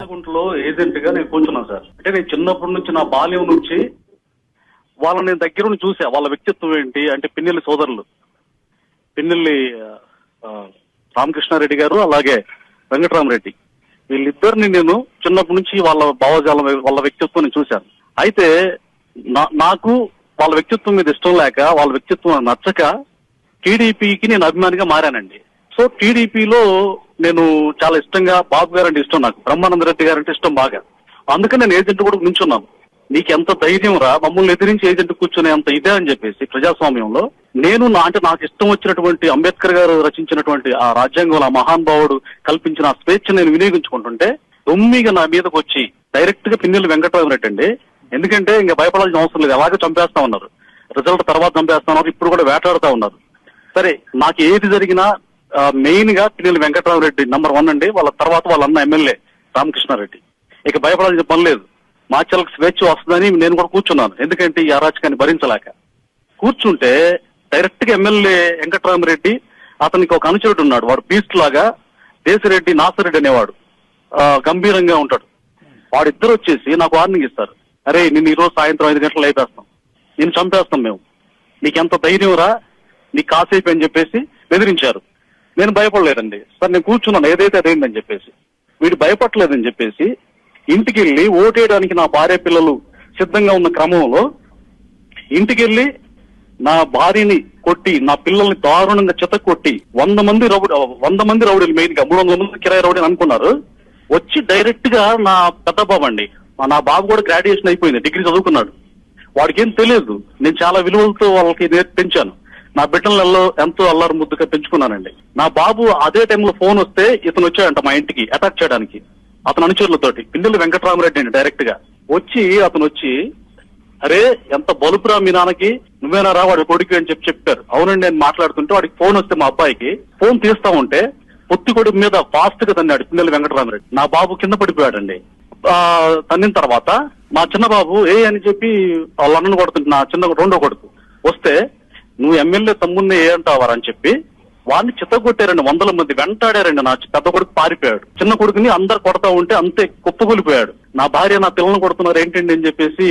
మాగుంటలో agent గా నేను కూర్చున్నాను సార్. అంటే నేను చిన్నప్పటి నుంచి నా బాల్యం నుంచి వాళ్ళని నేను దగ్గర నుంచి చూసా. వాళ్ళ వ్యక్తిత్వం ఏంటి అంటే పిన్నెల్లి సోదరులు, పిన్నెల్లి రామకృష్ణారెడ్డి గారు అలాగే వెంకటరామరెడ్డి, వీళ్ళిద్దరిని నేను చిన్నప్పటి నుంచి వాళ్ళ భావజాలం వాళ్ళ వ్యక్తిత్వం నేను చూశాను. అయితే నాకు వాళ్ళ వ్యక్తిత్వం మీద ఇష్టం లేక, వాళ్ళ వ్యక్తిత్వం నచ్చక టీడీపీకి నేను అభిమానిగా మారానండి. సో టీడీపీలో నేను చాలా ఇష్టంగా, బాబు గారు అంటే ఇష్టం, నాకు బ్రహ్మానంద రెడ్డి గారు అంటే ఇష్టం బాగా. అందుకని నేను ఏజెంట్ కూడా నించున్నాను. నీకెంత ధైర్యం రా మమ్మల్ని ఎదిరించి ఏజెంట్ కూర్చునే అంత ఇదే అని చెప్పేసి ప్రజాస్వామ్యంలో నేను అంటే నాకు ఇష్టం వచ్చినటువంటి అంబేద్కర్ గారు రచించినటువంటి ఆ రాజ్యాంగంలో ఆ మహానుభావుడు కల్పించిన ఆ స్వేచ్ఛ నేను వినియోగించుకుంటుంటే దొమ్మిగా నా మీదకి వచ్చి డైరెక్ట్ గా పిన్నెల్లి వెంకటరామరెడ్డి అండి. ఎందుకంటే ఇంకా భయపడాల్సిన అవసరం లేదు, అలాగే చంపేస్తా ఉన్నారు, రిజల్ట్ తర్వాత చంపేస్తా ఉన్నారు, ఇప్పుడు కూడా వేటాడుతా ఉన్నారు. సరే నాకు ఏది జరిగినా మెయిన్ గా పిన్నెల్లి వెంకటరామరెడ్డి నంబర్ 1 అండి. వాళ్ళ తర్వాత వాళ్ళ అన్న ఎమ్మెల్యే రామకృష్ణారెడ్డి. ఇక భయపడాల్సిన పని లేదు, మాచలకు స్వేచ్ఛ వస్తుందని నేను కూడా కూర్చున్నాను. ఎందుకంటే ఈ అరాచకాన్ని భరించలేక కూర్చుంటే డైరెక్ట్ గా ఎమ్మెల్యే వెంకటరామరెడ్డి, అతనికి ఒక అనుచరుడు ఉన్నాడు, వాడు బీస్ట్ లాగా దేశరెడ్డి నాసిరెడ్డి అనేవాడు, గంభీరంగా ఉంటాడు. వాడిద్దరు వచ్చేసి నాకు వార్నింగ్ ఇస్తారు, అరే నిన్ను ఈరోజు సాయంత్రం 5 గంటలు అయిపోస్తాం, నేను చంపేస్తాం మేము, నీకెంత ధైర్యం రా, నీకు కాసేపు అని చెప్పేసి బెదిరించారు. నేను భయపడలేదండి సార్, నేను కూర్చున్నాను ఏదైతే అదేందని చెప్పేసి. వీడు భయపడలేదని చెప్పేసి ఇంటికి వెళ్ళి ఓటేయడానికి నా భార్య పిల్లలు సిద్ధంగా ఉన్న క్రమంలో ఇంటికెళ్ళి నా భార్యని కొట్టి, నా పిల్లల్ని దారుణంగా చితక్కొట్టి 100 మంది రౌడీలు, మెయిన్ గా 300 మంది కిరాయి రౌడీలు అనుకున్నారు. వచ్చి డైరెక్ట్ గా నా పెద్ద బాబు అండి, నా బాబు కూడా గ్రాడ్యుయేషన్ అయిపోయింది, డిగ్రీ చదువుకున్నాడు, వాడికి ఏం తెలియదు, నేను చాలా విలువలతో వాళ్ళకి పెంచాను, నా బిడ్డలలో ఎంతో అల్లారు ముద్దుగా పెంచుకున్నానండి. నా బాబు అదే టైంలో ఫోన్ వస్తే ఇతను వచ్చాడంట మా ఇంటికి అటాక్ చేయడానికి, అతను అనుచరులతోటి. పిన్నెల్లి వెంకటరామరెడ్డి అండి డైరెక్ట్ గా అతను వచ్చి అరే ఎంత బలుపురా మీ నాన్నకి, నువ్వేనా రా వాడి కొడుకు అని చెప్పారు. అవునండి నేను మాట్లాడుతుంటే వాడికి ఫోన్ వస్తే మా అబ్బాయికి ఫోన్ తీస్తా ఉంటే పొత్తి కొడుకు మీద ఫాస్ట్ గా తన్నాడు పిన్నెల్లి వెంకటరామరెడ్డి. నా బాబు కింద పడిపోయాడండి. తన్నిన తర్వాత మా చిన్న బాబు అని చెప్పి వాళ్ళ అన్నను కొడుతుంటే నా చిన్న రెండో కొడుకు వస్తే నువ్వు ఎమ్మెల్యే తమ్ముడిని అంటావారా అని చెప్పి వాడిని చిత్తగొట్టారండి. 100 మంది వెంటాడారండి. నా పెద్ద కొడుకు పారిపోయాడు, చిన్న కొడుకుని అందరు కొడతా ఉంటే అంతే కుప్పకూలిపోయాడు. నా భార్య నా పిల్లలను కొడుతున్నారు ఏంటండి అని చెప్పేసి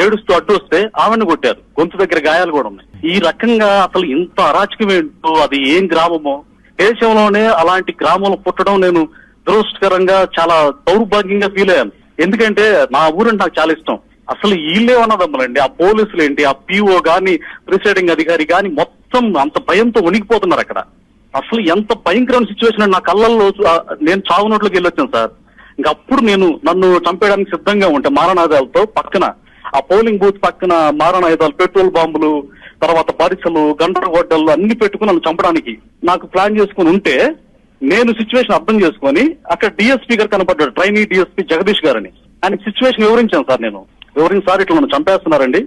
ఏడుస్తూ అడ్డు వస్తే ఆవిడని కొట్టారు, గొంతు దగ్గర గాయాలు కూడా ఉన్నాయి. ఈ రకంగా అసలు ఇంత అరాచకం ఏంటో, అది ఏం గ్రామమో, దేశంలోనే అలాంటి గ్రామంలో పుట్టడం నేను దురదృష్టకరంగా చాలా దౌర్భాగ్యంగా ఫీల్ అయ్యాను. ఎందుకంటే నా ఊరంటే నాకు చాలా ఇష్టం. అసలు వీళ్ళేమన్నదమ్మలండి, ఆ పోలీసులు ఏంటి, ఆ పిఓ గాని ప్రిసైడింగ్ అధికారి గాని మొత్తం అంత భయంతో వణికిపోతున్నారు అక్కడ. అసలు ఎంత భయంకరమైన సిచ్యువేషన్, నా కళ్ళల్లో నేను చావునోట్లోకి వెళ్ళొచ్చాను సార్. ఇంకా అప్పుడు నన్ను చంపేయడానికి సిద్ధంగా ఉంటే మారణాయుధాలతో పక్కన ఆ పోలింగ్ బూత్ పక్కన మారణాయుధాలు, పెట్రోల్ బాంబులు, తర్వాత పరిసలు, గండ్రగొడ్డలు అన్ని పెట్టుకుని నన్ను చంపడానికి నాకు ప్లాన్ చేసుకుని ఉంటే నేను సిచ్యువేషన్ అర్థం చేసుకుని అక్కడ డిఎస్పీ గారు కనపడ్డాడు, ట్రైనీ డిఎస్పీ జగదీష్ గారని. ఆయన సిచ్యువేషన్ వివరించాను సార్. సార్ ఇట్లా నన్ను చంపేస్తున్నారండి,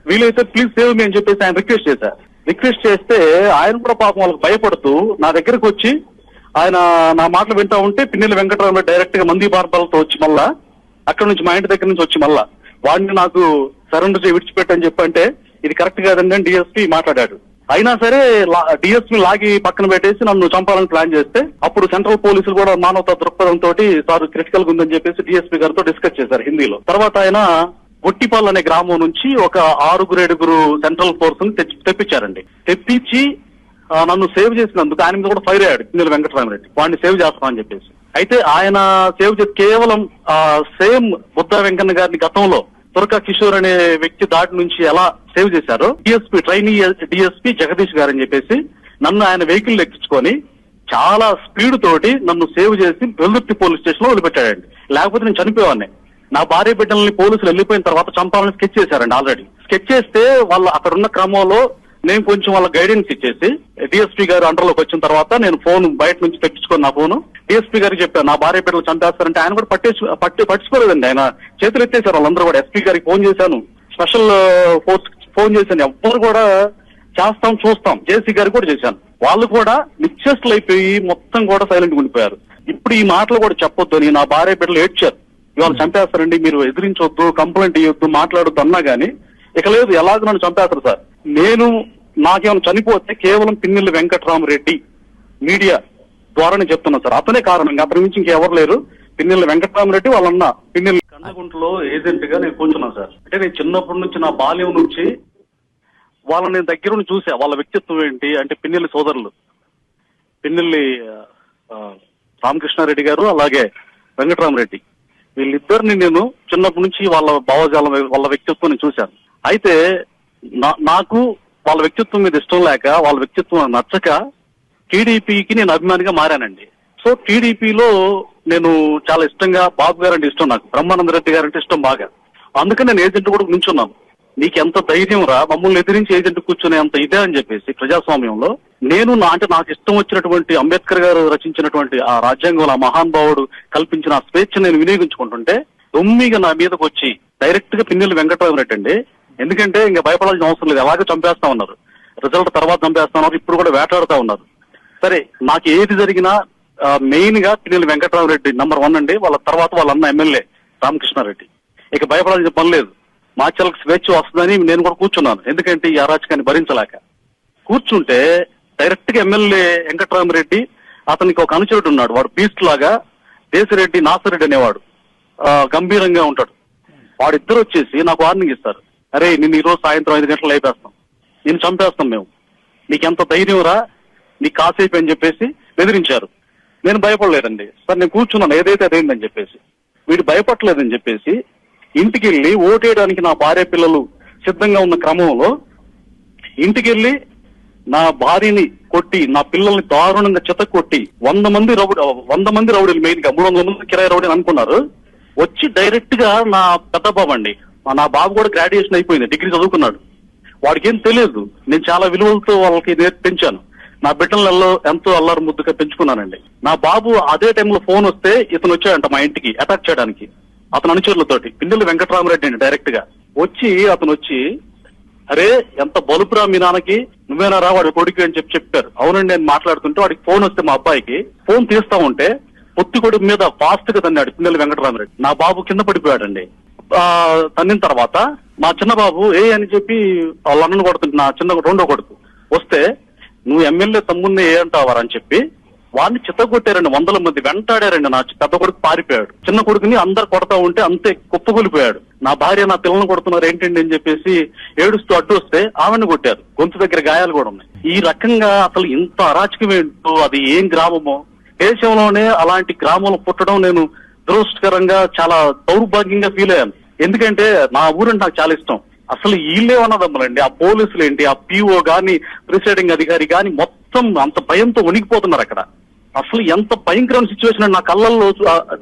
వీలైతే ప్లీజ్ సేవ్ మీ అని చెప్పేసి ఆయన రిక్వెస్ట్ చేస్తే ఆయన కూడా పాపం వాళ్ళకి భయపడుతూ నా దగ్గరకు వచ్చి ఆయన నా మాటలు వింటా ఉంటే పిన్నెల్లి వెంకటరామరెడ్డి డైరెక్ట్ గా మంది బార్బలతో వచ్చి మళ్ళా అక్కడ నుంచి మా ఇంటి దగ్గర నుంచి వచ్చి మళ్ళా వాడిని నాకు సరెండర్ చేసి విడిచిపెట్టని చెప్పంటే ఇది కరెక్ట్ కాదండి అని డిఎస్పీ మాట్లాడాడు. అయినా సరే డిఎస్పీ లాగి పక్కన పెట్టేసి నన్ను చంపాలని ప్లాన్ చేస్తే అప్పుడు సెంట్రల్ పోలీసులు కూడా మానవతా దృక్పథంతో సార్ క్రిటికల్ గా ఉందని చెప్పేసి డిఎస్పీ గారితో డిస్కస్ చేశారు హిందీలో. తర్వాత ఆయన గొట్టిపాల్ అనే గ్రామం నుంచి ఒక 6-7 సెంట్రల్ ఫోర్స్ ని తెప్పించారండి. తెప్పించి నన్ను సేవ్ చేసినందుకు ఆయన మీద కూడా ఫైర్ అయ్యాడు పిన్నెల్లి వెంకటరామరెడ్డి, వాడిని సేవ్ చేస్తామని చెప్పేసి. అయితే ఆయన సేవ్ చేసి కేవలం సేమ్ బుద్ధా వెంకన్న గారిని గతంలో తురకా కిషోర్ అనే వ్యక్తి దాటి నుంచి ఎలా సేవ్ చేశారో ట్రైనీ డిఎస్పీ జగదీష్ గారు అని చెప్పేసి నన్ను ఆయన వెహికల్ ఎక్కించుకొని చాలా స్పీడ్ తోటి నన్ను సేవ్ చేసి వెల్దుర్తి పోలీస్ స్టేషన్ లో వదిలిపెట్టాడండి. లేకపోతే నేను చనిపోయేవాడిని. నా భార్య బిడ్డల్ని పోలీసులు వెళ్ళిపోయిన తర్వాత చంపాలని స్కెచ్ చేశారండి. ఆల్రెడీ స్కెచ్ చేస్తే వాళ్ళు అక్కడ ఉన్న క్రమంలో నేను కొంచెం వాళ్ళ గైడెన్స్ ఇచ్చేసి డిఎస్పీ గారు అండర్లోకి వచ్చిన తర్వాత నేను ఫోన్ బయట నుంచి తెప్పించుకొని నా ఫోను డిఎస్పీ గారికి చెప్పాను, నా భార్య బిడ్డలు చంపేస్తారంటే ఆయన కూడా పట్టించుకోలేదండి. ఆయన చేతులు ఎత్తేసారు వాళ్ళందరూ కూడా. ఎస్పీ గారికి ఫోన్ చేశాను, స్పెషల్ ఫోర్స్ ఫోన్ చేశాను, ఎవ్వరు కూడా చేస్తాం చూస్తాం, జేసీ గారికి కూడా చేశాను. వాళ్ళు కూడా నిశ్చేష్టలు అయిపోయి మొత్తం కూడా సైలెంట్ ఉండిపోయారు. ఇప్పుడు ఈ మాటలు కూడా చెప్పొద్దు అని నా భార్య బిడ్డలు ఏడ్చారు, ఇవాళ చంపేస్తారండి, మీరు ఎదిరించొద్దు, కంప్లైంట్ ఇవ్వద్దు, మాట్లాడొద్దు అన్నా గానీ ఇక లేదు, ఎలాగో నన్ను చంపేస్తారు సార్. నాకేమైనా చనిపోతే కేవలం పిన్నెల్లి వెంకటరామరెడ్డి మీడియా ద్వారానే చెప్తున్నా సార్. అతనే కారణంగా, అతని నుంచి ఇంకెవరు లేరు. పిన్నెల్లి వెంకటరామరెడ్డి వాళ్ళన్న పిన్నెల్లి కన్నగుంటలో ఏజెంట్ గా నేను కూర్చున్నాను సార్. అంటే నేను చిన్నప్పటి నుంచి నా బాల్యం నుంచి వాళ్ళని నేను దగ్గర నుంచి చూసా. వాళ్ళ వ్యక్తిత్వం ఏంటి అంటే పిన్నెల్లి సోదరులు పిన్నెల్లి రామకృష్ణారెడ్డి గారు అలాగే వెంకటరామరెడ్డి వీళ్ళిద్దరిని నేను చిన్నప్పటి నుంచి వాళ్ళ భావజాలం వాళ్ళ వ్యక్తిత్వం చూశాను. అయితే నాకు వాళ్ళ వ్యక్తిత్వం మీద ఇష్టం లేక వాళ్ళ వ్యక్తిత్వం నచ్చక టీడీపీకి నేను అభిమానిగా మారానండి. సో టీడీపీలో నేను చాలా ఇష్టంగా బాబు గారు అంటే ఇష్టం, నాకు బ్రహ్మానంద రెడ్డి గారు అంటే ఇష్టం బాగా. అందుకని నేను ఏజెంట్ కూడా నుంచున్నాను. నీకు ఎంత ధైర్యం రా మమ్మల్ని ఎదిరించి ఏజెంట్ కూర్చునే అంత ఇదే అని చెప్పేసి ప్రజాస్వామ్యంలో నేను అంటే నాకు ఇష్టం వచ్చినటువంటి అంబేద్కర్ గారు రచించినటువంటి ఆ రాజ్యాంగంలో ఆ మహానుభావుడు కల్పించిన ఆ స్వేచ్ఛ నేను వినియోగించుకుంటుంటే దొమ్మిగా నా మీదకి వచ్చి డైరెక్ట్ గా పిన్నెల్లి వెంకటరామరెడ్డి అండి. ఎందుకంటే ఇంకా భయపడాల్సిన అవసరం లేదు, అలాగే చంపేస్తా ఉన్నారు, రిజల్ట్ తర్వాత చంపేస్తా ఉన్నారు, ఇప్పుడు కూడా వేటాడుతా ఉన్నారు. సరే నాకు ఏది జరిగినా మెయిన్ గా పిన్నెల్లి వెంకటరామరెడ్డి నంబర్ 1 అండి. వాళ్ళ తర్వాత వాళ్ళ అన్న ఎమ్మెల్యే రామకృష్ణారెడ్డి. ఇక భయపడాల్సిన పని లేదు, మాచలకు స్వేచ్ఛ వస్తుందని నేను కూడా కూర్చున్నాను. ఎందుకంటే ఈ అరాచకాన్ని భరించలేక కూర్చుంటే డైరెక్ట్ గా ఎమ్మెల్యే వెంకటరామరెడ్డి అతనికి ఒక అనుచరుడు ఉన్నాడు, వాడు బీస్ట్ లాగా దేశరెడ్డి నాసరెడ్డి అనేవాడు, గంభీరంగా ఉంటాడు. వాడిద్దరు వచ్చేసి నాకు వార్నింగ్ ఇస్తారు, అరే నిన్ను ఈ రోజు సాయంత్రం 5 గంటలు అయిపోస్తాం, నేను చంపేస్తాం మేము, నీకెంత ధైర్యం రా, నీకు కాసేపు అని చెప్పేసి బెదిరించారు. నేను భయపడలేదండి సార్, నేను కూర్చున్నాను ఏదైతే అదేందని చెప్పేసి. వీడు భయపడలేదని చెప్పేసి ఇంటికి వెళ్ళి ఓటేయడానికి నా భార్య పిల్లలు సిద్ధంగా ఉన్న క్రమంలో ఇంటికెళ్ళి నా భార్యని కొట్టి నా పిల్లల్ని దారుణంగా చిత కొట్టి 100 మంది రౌడీలు, మెయిన్ గా 300 మంది కిరాయి రౌడీని అనుకున్నారు. వచ్చి డైరెక్ట్ గా నా పెద్ద బాబు అండి, నా బాబు కూడా గ్రాడ్యుయేషన్ అయిపోయింది, డిగ్రీ చదువుకున్నాడు, వాడికి ఏం తెలియదు. నేను చాలా విలువలతో వాళ్ళకి పెంచాను, నా బిడ్డలలో ఎంతో అల్లరి ముద్దుగా పెంచుకున్నానండి. నా బాబు అదే టైంలో ఫోన్ వస్తే ఇతను వచ్చాడంట మా ఇంటికి అటాక్ చేయడానికి, అతను అనుచరులతోటి. పిన్నెల్లి వెంకటరామరెడ్డి అండి డైరెక్ట్ గా అతను వచ్చి అరే ఎంత బలుపురా మీ నాన్నకి, నువ్వేనా రా వాడి కొడుకు అని చెప్పారు. అవునండి నేను మాట్లాడుతుంటే వాడికి ఫోన్ వస్తే మా అబ్బాయికి ఫోన్ తీస్తా ఉంటే పొత్తి కొడుకు మీద ఫాస్ట్ గా తన్నాడు పిన్నెల్లి వెంకటరామరెడ్డి. నా బాబు కింద పడిపోయాడండి. తన్నిన తర్వాత మా చిన్న బాబు అని చెప్పి వాళ్ళ అన్నను కొడుతుంటే నా చిన్న రెండో కొడుకు వస్తే నువ్వు ఎమ్మెల్యే తమ్ముడిని అంటావారా అని చెప్పి వాడిని చిత్తగొట్టారండి. 100 మంది వెంటాడారండి. నా పెద్ద కొడుకు పారిపోయాడు, చిన్న కొడుకుని అందరు కొడతా ఉంటే అంతే కుప్పగొలిపోయాడు. నా భార్య నా పిల్లల్ని కొడుతున్నారు ఏంటండి అని చెప్పేసి ఏడుస్తూ అడ్డు వస్తే ఆమెను కొట్టారు, గొంతు దగ్గర గాయాలు కూడా ఉన్నాయి. ఈ రకంగా అసలు ఇంత అరాచకం ఏంటో, అది ఏం గ్రామమో, దేశంలోనే అలాంటి గ్రామంలో పుట్టడం నేను దురదృష్టకరంగా చాలా దౌర్భాగ్యంగా ఫీల్ అయ్యాను. ఎందుకంటే నా ఊరంటే నాకు చాలా ఇష్టం. అసలు వీళ్ళే ఉన్నదమ్మలండి, ఆ పోలీసులు ఏంటి, ఆ పిఓ గాని ప్రిసైడింగ్ అధికారి గాని మొత్తం అంత భయంతో వణికిపోతున్నారు అక్కడ. అసలు ఎంత భయంకరమైన సిచ్యువేషన్, నా కళ్ళల్లో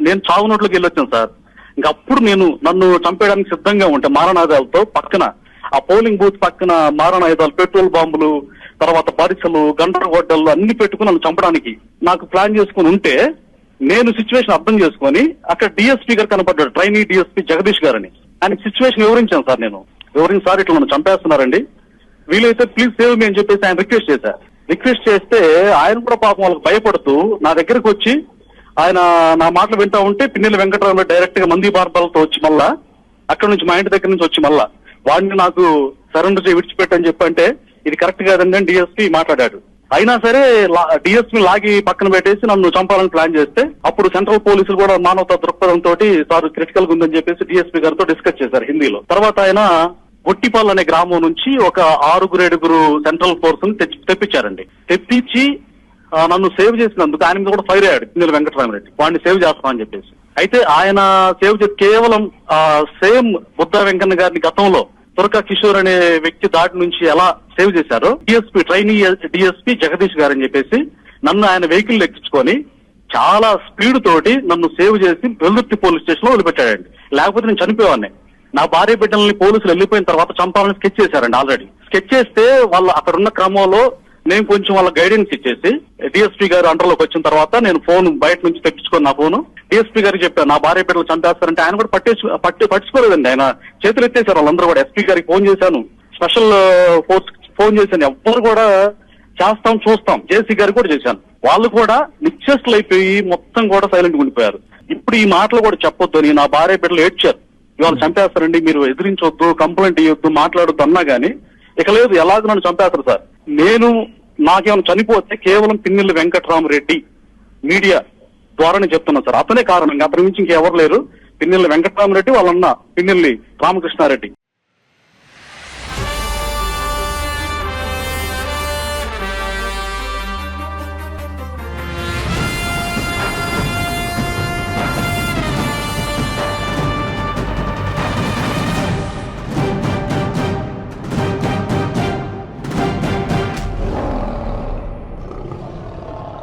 నేను చావునోట్లోకి వెళ్ళొచ్చాను సార్. ఇంకప్పుడు నన్ను చంపేయడానికి సిద్ధంగా ఉంటే మారణాయుధాలతో పక్కన ఆ పోలింగ్ బూత్ పక్కన మారణాయుధాలు, పెట్రోల్ బాంబులు, తర్వాత బరిసలు, గండ్రగొడ్డలు అన్ని పెట్టుకుని నన్ను చంపడానికి నాకు ప్లాన్ చేసుకుని ఉంటే నేను సిచ్యువేషన్ అర్థం చేసుకుని అక్కడ డిఎస్పీ గారు కనపడ్డాడు, ట్రైనీ డిఎస్పీ జగదీష్ గారని. ఆయనకి సిచ్యువేషన్ వివరించాను సార్. సార్ ఇట్లా నన్ను చంపేస్తున్నారండి, వీలైతే ప్లీజ్ సేవ్ మీ అని చెప్పేసి ఆయన రిక్వెస్ట్ చేస్తే ఆయన కూడా పాపం వాళ్ళకి భయపడుతూ నా దగ్గరకు వచ్చి ఆయన నా మాటలు వింటా ఉంటే పిన్నెల్లి వెంకటరామరెడ్డి డైరెక్ట్ గా మంది బార్బాలతో వచ్చి మళ్ళా అక్కడ నుంచి మా ఇంటి దగ్గర నుంచి వచ్చి మళ్ళా వాడిని నాకు సరెండర్ చేసి విడిచిపెట్టని చెప్పంటే ఇది కరెక్ట్ కాదండి అని డిఎస్పీ మాట్లాడాడు. అయినా సరే డిఎస్పీ లాగి పక్కన పెట్టేసి నన్ను చంపాలని ప్లాన్ చేస్తే అప్పుడు సెంట్రల్ పోలీసులు కూడా మానవతా దృక్పథంతో సార్ క్రిటికల్ గా ఉందని చెప్పేసి డిఎస్పీ గారితో డిస్కస్ చేశారు హిందీలో. తర్వాత ఆయన గొట్టిపాల్ అనే గ్రామం నుంచి ఒక 6-7 సెంట్రల్ ఫోర్స్ తెప్పించారండి. తెప్పించి నన్ను సేవ్ చేసినందుకు ఆయన మీద కూడా ఫైర్ అయ్యాడు పిన్నెల్లి వెంకటరామరెడ్డి, వాడిని సేవ్ చేస్తామని చెప్పేసి. అయితే ఆయన సేవ్ చేసి కేవలం సేమ్ బుద్ధా వెంకన్న గారిని గతంలో తురకా కిషోర్ అనే వ్యక్తి దాటి నుంచి ఎలా సేవ్ చేశారో డిఎస్పీ ట్రైనీ డిఎస్పీ జగదీష్ గారు అని చెప్పేసి నన్ను ఆయన వెహికల్ ఎక్కించుకొని చాలా స్పీడ్ తోటి నన్ను సేవ్ చేసి వెల్దుర్తి పోలీస్ స్టేషన్ లో వదిలిపెట్టాడండి. లేకపోతే నేను చనిపోయాన్ని. నా భార్య బిడ్డల్ని పోలీసులు వెళ్ళిపోయిన తర్వాత చంపాలని స్కెచ్ చేశారండి. ఆల్రెడీ స్కెచ్ చేస్తే వాళ్ళు అక్కడ ఉన్న క్రమంలో నేను కొంచెం వాళ్ళ గైడెన్స్ ఇచ్చేసి డిఎస్పీ గారు అండర్లోకి వచ్చిన తర్వాత నేను ఫోన్ బయట నుంచి తెప్పించుకొని నా ఫోన్ డిఎస్పీ గారికి చెప్పాను, నా భార్య బిడ్డలు చంపేస్తారంటే ఆయన కూడా పట్టించుకోలేదండి. ఆయన చేతులు ఎత్తేసారు వాళ్ళందరూ కూడా. ఎస్పీ గారికి ఫోన్ చేశాను, స్పెషల్ ఫోర్స్ ఫోన్ చేశాను, ఎవ్వరు కూడా చేస్తాం చూస్తాం. జేసీ గారికి కూడా చేశాను, వాళ్ళు కూడా నిశ్చేష్టలు అయిపోయి మొత్తం కూడా సైలెంట్ ఉండిపోయారు. ఇప్పుడు ఈ మాటలు కూడా చెప్పొద్దు అని నా భార్య బిడ్డలు ఏడ్చారు, ఇవాళ చంపేస్తారండి, మీరు ఎదిరించొద్దు, కంప్లైంట్ ఇవ్వద్దు, మాట్లాడొద్దు అన్నా గానీ ఇక లేదు, ఎలాగో నన్ను చంపేస్తారు సార్. నాకేమైనా చనిపోతే కేవలం పిన్నెల్లి వెంకటరామరెడ్డి మీడియా ద్వారానే చెప్తున్నాను సార్. అతనే కారణం, అతని నుంచి ఇంకెవరు లేరు. పిన్నెల్లి వెంకటరామరెడ్డి వాళ్ళన్న పిన్నెల్లి రామకృష్ణారెడ్డి.